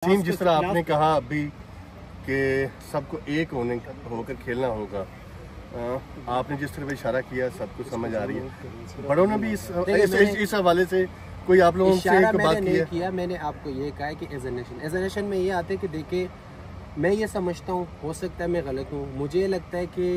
Team जिस तरह आपने कहा अभी कि सबको एक होकर खेलना होगा, आपने जिस तरह इशारा किया सबको समझ आ रही है। बड़ों ने भी इस हवाले से कोई आप लोगों से बात किया। मैंने आपको ये कहा कि एज ए नेशन में ये आते कि देखिए, मैं ये समझता हूँ, हो सकता है मैं गलत हूँ, मुझे लगता है कि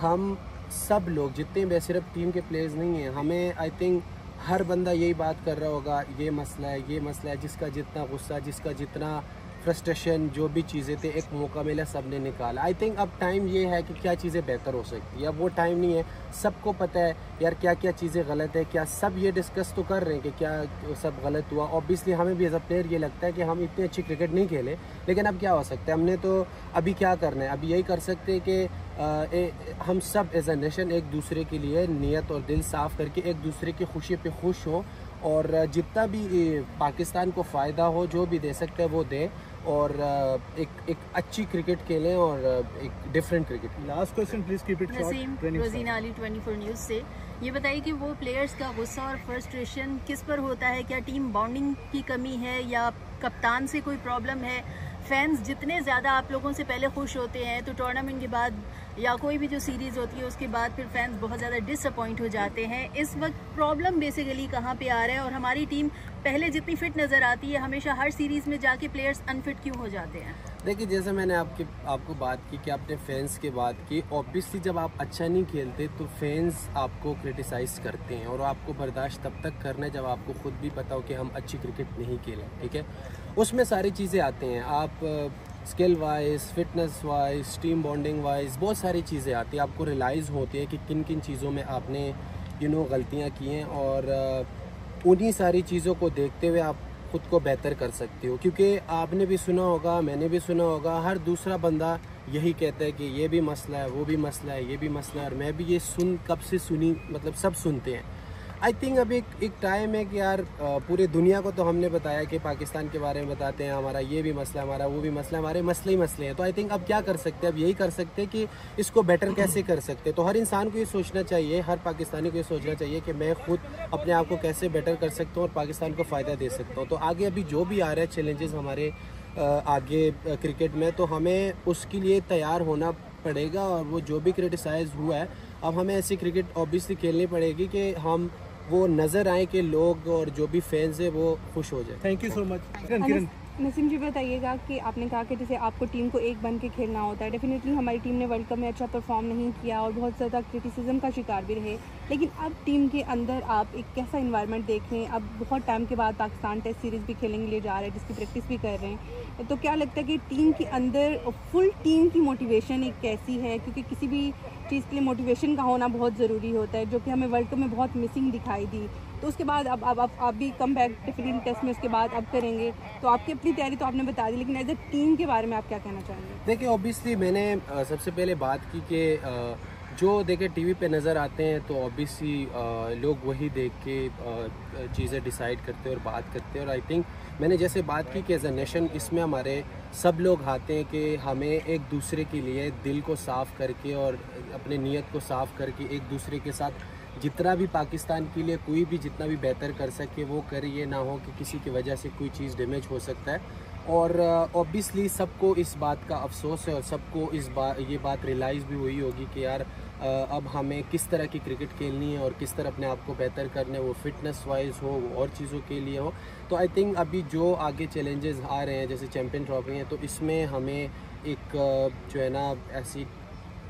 हम सब लोग जितने भी सिर्फ टीम के प्लेयर्स नहीं हैं, हमें आई थिंक हर बंदा यही बात कर रहा होगा, ये मसला है, जिसका जितना गुस्सा, जिसका जितना फ्रस्ट्रेशन, जो भी चीज़ें थे, एक मौका मिला सबने निकाला। आई थिंक अब टाइम ये है कि क्या चीज़ें बेहतर हो सकती है। अब वो टाइम नहीं है, सबको पता है यार क्या क्या चीज़ें गलत है, क्या सब ये डिस्कस तो कर रहे हैं कि क्या सब गलत हुआ। ऑब्वियसली हमें भी एज अ प्लेयर ये लगता है कि हम इतनी अच्छी क्रिकेट नहीं खेले, लेकिन अब क्या हो सकता है, हमने तो अभी क्या करना है, अभी यही कर सकते हैं कि हम सब एज अ नेशन एक दूसरे के लिए नीयत और दिल साफ़ करके एक दूसरे की खुशी पे खुश हो, और जितना भी पाकिस्तान को फ़ायदा हो, जो भी दे सकते हैं वो दें, और एक अच्छी क्रिकेट खेलें और एक different cricket. Last question please keep it short. Rozina Ali 24 news से ये बताइए कि वो प्लेयर्स का गुस्सा और फ्रस्ट्रेशन किस पर होता है? क्या टीम बॉन्डिंग की कमी है या कप्तान से कोई प्रॉब्लम है? फैंस जितने ज़्यादा आप लोगों से पहले खुश होते हैं तो टूर्नामेंट के बाद या कोई भी जो सीरीज़ होती है उसके बाद फिर फैंस बहुत ज़्यादा डिसअपॉइंट हो जाते हैं। इस वक्त प्रॉब्लम बेसिकली कहाँ पे आ रहा है, और हमारी टीम पहले जितनी फिट नज़र आती है हमेशा हर सीरीज़ में जाके प्लेयर्स अनफिट क्यों हो जाते हैं? देखिए, जैसे मैंने आपको बात की कि आपने फैंस की बात की, ऑब्वियसली जब आप अच्छा नहीं खेलते तो फैंस आपको क्रिटिसाइज़ करते हैं, और आपको बर्दाश्त तब तक करना है जब आपको खुद भी पता हो कि हम अच्छी क्रिकेट नहीं खेलें, ठीक है। उसमें सारी चीज़ें आती हैं, आप skill wise, fitness wise, team bonding wise बहुत सारी चीज़ें आती हैं। आपको रियलाइज़ होती है कि किन किन चीज़ों में आपने गलतियाँ की हैं, और उन्हीं सारी चीज़ों को देखते हुए आप खुद को बेहतर कर सकते हो। क्योंकि आपने भी सुना होगा, मैंने भी सुना होगा, हर दूसरा बंदा यही कहता है कि ये भी मसला है, वो भी मसला है, ये भी मसला है, और मैं भी ये कब से सुनी, मतलब सब सुनते हैं। आई थिंक अब एक टाइम है कि यार पूरे दुनिया को तो हमने बताया कि पाकिस्तान के बारे में बताते हैं, हमारा ये भी मसला है, हमारा वो भी मसला है, हमारे मसले ही मसले हैं। तो आई थिंक अब क्या कर सकते हैं, अब यही कर सकते हैं कि इसको बेटर कैसे कर सकते हैं। तो हर इंसान को ये सोचना चाहिए, हर पाकिस्तानी को ये सोचना चाहिए कि मैं खुद अपने आप को कैसे बेटर कर सकता हूँ और पाकिस्तान को फ़ायदा दे सकता हूँ। तो आगे अभी जो भी आ रहा है चैलेंजेस हमारे आगे क्रिकेट में, तो हमें उसके लिए तैयार होना पड़ेगा। और वो जो भी क्रिटिसाइज़ हुआ है, अब हमें ऐसी क्रिकेट ऑब्वियसली खेलनी पड़ेगी कि हम वो नज़र आए कि लोग और जो भी फैंस है वो खुश हो जाए। Thank you so much. Naseem ji, बताइएगा कि आपने कहा कि जैसे आपको टीम को एक बन के खेलना होता है। डेफिनेटली हमारी टीम ने वर्ल्ड कप में अच्छा परफॉर्म नहीं किया और बहुत ज़्यादा क्रिटिसिज्म का शिकार भी रहे, लेकिन अब टीम के अंदर आप एक कैसा इन्वायरमेंट देख रहे हैं? अब बहुत टाइम के बाद पाकिस्तान टेस्ट सीरीज़ भी खेलने के लिए जा रहा है, जिसकी प्रैक्टिस भी कर रहे हैं, तो क्या लगता है कि टीम के अंदर फुल टीम की मोटिवेशन एक कैसी है? क्योंकि किसी भी चीज़ के लिए मोटिवेशन का होना बहुत ज़रूरी होता है, जो कि हमें वर्ल्ड कप में बहुत मिसिंग दिखाई दी। तो उसके बाद अब आप भी कम बैक डेफिनेटली टेस्ट में उसके बाद अब करेंगे, तो आपकी अपनी तैयारी तो आपने बता दी, लेकिन एज ए टीम के बारे में आप क्या कहना चाहेंगे? देखिए, ऑब्वियसली मैंने सबसे पहले बात की कि जो देखिए टीवी पे नज़र आते हैं तो ऑब्वियसली लोग वही देख के चीज़ें डिसाइड करते हैं और बात करते हैं। और आई थिंक मैंने जैसे बात की कि एज ए नेशन इसमें हमारे सब लोग आते हैं कि हमें एक दूसरे के लिए दिल को साफ़ करके और अपने नीयत को साफ़ करके एक दूसरे के साथ जितना भी पाकिस्तान के लिए कोई भी जितना भी बेहतर कर सके वो करे। ये ना हो कि किसी की वजह से कोई चीज़ डैमेज हो सकता है। और ऑब्वियसली सबको इस बात का अफसोस है और सबको ये बात रियलाइज़ भी हुई होगी कि यार अब हमें किस तरह की क्रिकेट खेलनी है और किस तरह अपने आप को बेहतर करना है, वो फिटनेस वाइज हो, वो और चीज़ों के लिए हो। तो आई थिंक अभी जो आगे चैलेंजेस आ रहे हैं जैसे चैम्पियन ट्रॉफी है, तो इसमें हमें एक जो है ना ऐसी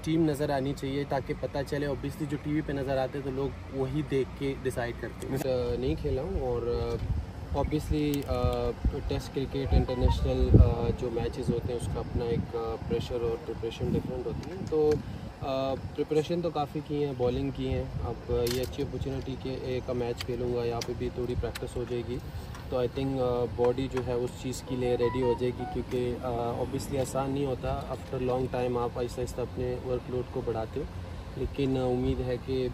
टीम नज़र आनी चाहिए ताकि पता चले। ऑब्वियसली जो टीवी पे नज़र आते हैं तो लोग वही देख के डिसाइड करते हैं। नहीं खेला हूँ, और ऑब्वियसली टेस्ट क्रिकेट इंटरनेशनल जो मैचेस होते हैं उसका अपना एक प्रेशर और प्रिपरेशन डिफरेंट होती है। तो प्रिपरेशन तो काफ़ी की है, बॉलिंग की है। अब ये अच्छी अपॉर्चुनिटी के एक मैच खेलूँगा, यहाँ पे भी थोड़ी प्रैक्टिस हो जाएगी, तो आई थिंक बॉडी जो है उस चीज़ के लिए रेडी हो जाएगी। क्योंकि ऑब्वियसली आसान नहीं होता, आफ्टर लॉन्ग टाइम आप आहिस्ता आहिस्ता अपने वर्कलोड को बढ़ाते हो, लेकिन उम्मीद है कि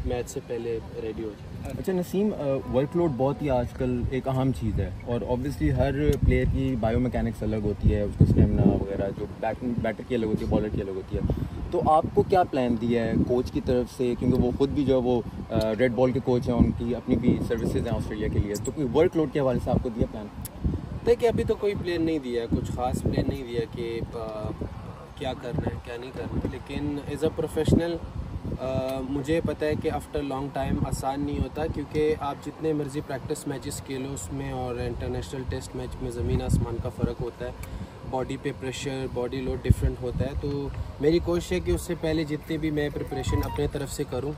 मैच से पहले रेडी हो जाए। अच्छा नसीम, वर्कलोड बहुत ही आजकल एक अहम चीज़ है, और ऑब्वियसली हर प्लेयर की बायोमैकेनिक्स अलग होती है, उसको स्टेमिना वगैरह जो बैटर की अलग होती है, बॉलर की अलग होती है। तो आपको क्या प्लान दिया है कोच की तरफ से? क्योंकि वो खुद भी जो है वो रेड बॉल के कोच हैं, उनकी अपनी भी सर्विसेज हैं ऑस्ट्रेलिया के लिए, तो कोई वर्कलोड के हवाले से आपको दिया प्लान? देखिए अभी तो कोई प्लान नहीं दिया, कुछ ख़ास प्लान नहीं दिया कि क्या करना है क्या नहीं करना है, लेकिन एज अ प्रोफेशनल मुझे पता है कि आफ्टर लॉन्ग टाइम आसान नहीं होता, क्योंकि आप जितने मर्ज़ी प्रैक्टिस मैचेस खेलो उसमें और इंटरनेशनल टेस्ट मैच में ज़मीन आसमान का फ़र्क होता है, बॉडी पे प्रेशर बॉडी लोड डिफरेंट होता है। तो मेरी कोशिश है कि उससे पहले जितनी भी मैं प्रिपरेशन अपने तरफ से करूं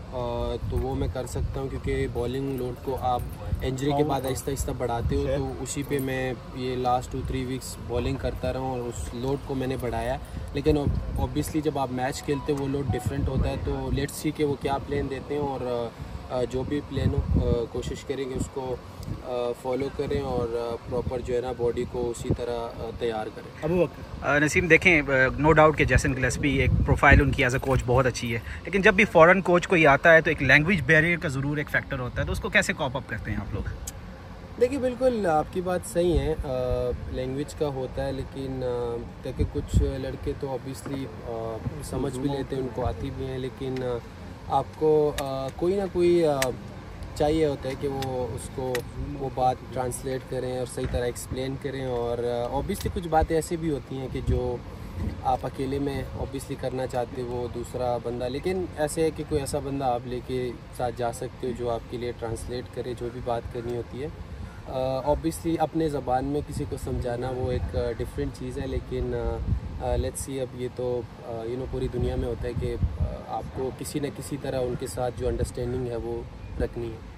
तो वो मैं कर सकता हूं, क्योंकि बॉलिंग लोड को आप इंजरी के बाद आहिस्ता आहिस्ता बढ़ाते हो, तो उसी पे मैं ये लास्ट 2-3 वीक्स बॉलिंग करता रहा हूं और उस लोड को मैंने बढ़ाया। लेकिन ऑब्वियसली जब आप मैच खेलते हो वो लोड डिफरेंट होता है, तो लेट्स सी कि वो क्या प्लान देते हैं और जो भी प्लान हो कोशिश करेंगे उसको फॉलो करें और प्रॉपर जो है ना बॉडी को उसी तरह तैयार करें। अबू बकर नसीम देखें, नो डाउट कि जैसन गिलेस्पी एक प्रोफाइल उनकी एज अ कोच बहुत अच्छी है, लेकिन जब भी फॉरेन कोच कोई आता है तो एक लैंग्वेज बैरियर का ज़रूर एक फैक्टर होता है, तो उसको कैसे कॉप अप करते हैं आप लोग? देखिए बिल्कुल आपकी बात सही है, लैंग्वेज का होता है, लेकिन देखिए कुछ लड़के तो ऑब्वियसली समझ भी लेते हैं, उनको आती भी हैं, लेकिन आपको कोई ना कोई चाहिए होता है कि वो बात ट्रांसलेट करें और सही तरह एक्सप्लेन करें। और ऑब्वियसली कुछ बातें ऐसी भी होती हैं कि जो आप अकेले में ऑब्वियसली करना चाहते हो वो दूसरा बंदा, लेकिन ऐसे है कि कोई ऐसा बंदा आप लेके साथ जा सकते हो जो आपके लिए ट्रांसलेट करे जो भी बात करनी होती है। ऑब्वियसली अपने ज़बान में किसी को समझाना वो एक डिफरेंट चीज़ है, लेकिन लेट्स सी अब ये तो पूरी दुनिया में होता है कि आपको किसी न किसी तरह उनके साथ जो अंडरस्टैंडिंग है वो रखनी है।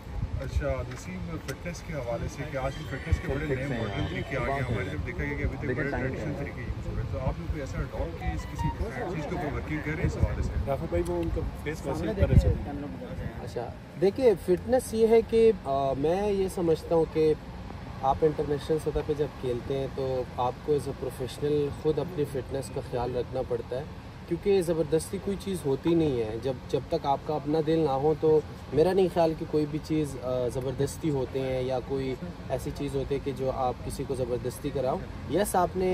अच्छा नसीम, फिटनेस के हवाले से कि आज की फिटनेस के बड़े नए मॉडर्न तरीके आ गए हमारे, जब देखा गया कि अभी तक बड़े ट्रेडिशनल तरीके यूज़ हो रहे हैं, तो आप लोग कोई ऐसा अडॉप्ट कि इस किसी चीज़ के ऊपर वर्किंग कर रहे हैं इस हवाले से? राफा भाई वो उनका फेस कैसे कर रहे हैं? अच्छा देखिए फिटनेस ये है कि मैं ये समझता हूँ कि आप इंटरनेशनल सतह पे जब खेलते हैं तो आपको एज अ प्रोफेशनल ख़ुद अपनी फ़िटनेस का ख्याल रखना पड़ता है, क्योंकि ज़बरदस्ती कोई चीज़ होती नहीं है। जब तक आपका अपना दिल ना हो तो मेरा नहीं ख्याल कि कोई भी चीज़ ज़बरदस्ती होते हैं या कोई ऐसी चीज़ होती है कि जो आप किसी को ज़बरदस्ती कराओ। यस आपने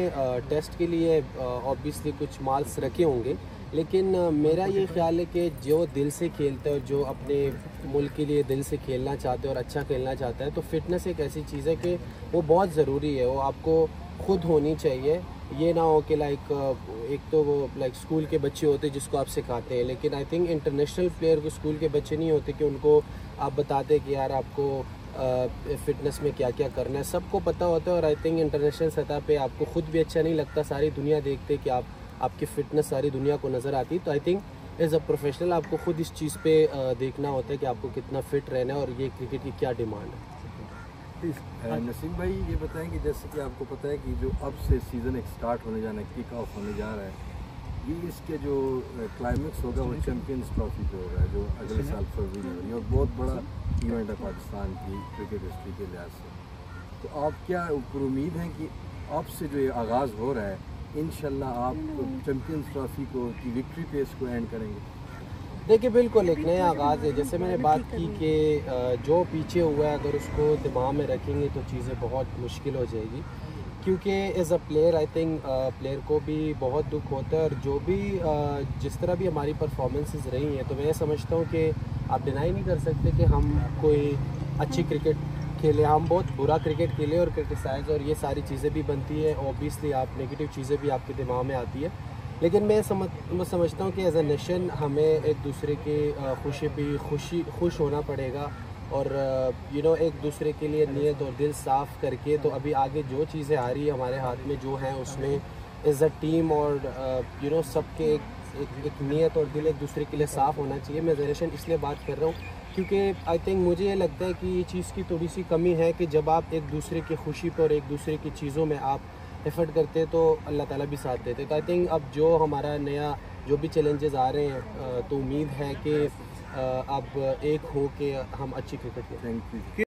टेस्ट के लिए ऑब्वियसली कुछ मार्क्स रखे होंगे, लेकिन मेरा ये ख्याल है कि जो दिल से खेलते हैं और जो अपने मुल्क के लिए दिल से खेलना चाहते हैं और अच्छा खेलना चाहता है, तो फिटनेस एक ऐसी चीज़ है कि वो बहुत ज़रूरी है, वो आपको खुद होनी चाहिए। ये ना हो कि एक तो वो स्कूल के बच्चे होते हैं जिसको आप सिखाते हैं, लेकिन आई थिंक इंटरनेशनल प्लेयर को स्कूल के बच्चे नहीं होते कि उनको आप बताते कि यार आपको फ़िटनेस में क्या क्या करना है, सबको पता होता है। और आई थिंक इंटरनेशनल सतह पे आपको खुद भी अच्छा नहीं लगता, सारी दुनिया देखते कि आपकी फ़िटनेस सारी दुनिया को नज़र आती है। तो I think as a professional आपको खुद इस चीज़ पे देखना होता है कि आपको कितना फ़िट रहना है और ये क्रिकेट की क्या डिमांड है। नसीम भाई ये बताएं कि जैसे कि आपको पता है कि जो अब से सीज़न एक स्टार्ट होने जाना है, किक ऑफ होने जा रहा है, ये इसके जो क्लाइमेक्स होगा वो चैम्पियंस ट्रॉफी पे होगा जो अगले साल फरवरी में होगी, और बहुत बड़ा इवेंट है पाकिस्तान की क्रिकेट हिस्ट्री के लिहाज से। तो आप क्या ऊपर उम्मीद है कि अब से जो ये आगाज़ हो रहा है इंशाल्लाह आप चैम्पियंस ट्रॉफी को की विक्ट्री पे इसको एंड करेंगे? देखिए बिल्कुल एक नया आगाज़ है, जैसे मैंने बात की कि जो पीछे हुआ है अगर उसको दिमाग में रखेंगे तो चीज़ें बहुत मुश्किल हो जाएगी, क्योंकि as a player I think player को भी बहुत दुख होता है। और जो भी जिस तरह भी हमारी परफॉर्मेंसेस रही हैं, तो मैं समझता हूँ कि आप डिनाई नहीं कर सकते कि हम कोई अच्छी क्रिकेट खेले, हम बहुत बुरा क्रिकेट खेले और क्रिटिसाइज और ये सारी चीज़ें भी बनती है। ऑब्वियसली आप नेगेटिव चीज़ें भी आपके दिमाग में आती है, लेकिन मैं समझता हूँ कि एज अ नेशन हमें एक दूसरे के खुश होना पड़ेगा और एक दूसरे के लिए नीयत और दिल साफ़ करके। तो अभी आगे जो चीज़ें आ रही है हमारे हाथ में जो हैं उसमें एज अ टीम और सबके एक नीयत और दिल एक दूसरे के लिए साफ़ होना चाहिए। मैं जनरेशन इसलिए बात कर रहा हूँ क्योंकि आई थिंक मुझे ये लगता है कि ये चीज़ की थोड़ी सी कमी है कि जब आप एक दूसरे की खुशी पर और एक दूसरे की चीज़ों में आप एफ़र्ट करते तो अल्लाह ताला भी साथ देते। तो आई थिंक अब जो हमारा नया जो भी चैलेंजेस आ रहे हैं तो उम्मीद है कि अब एक हो के हम अच्छी क्रिकेट खेलें। Thank you.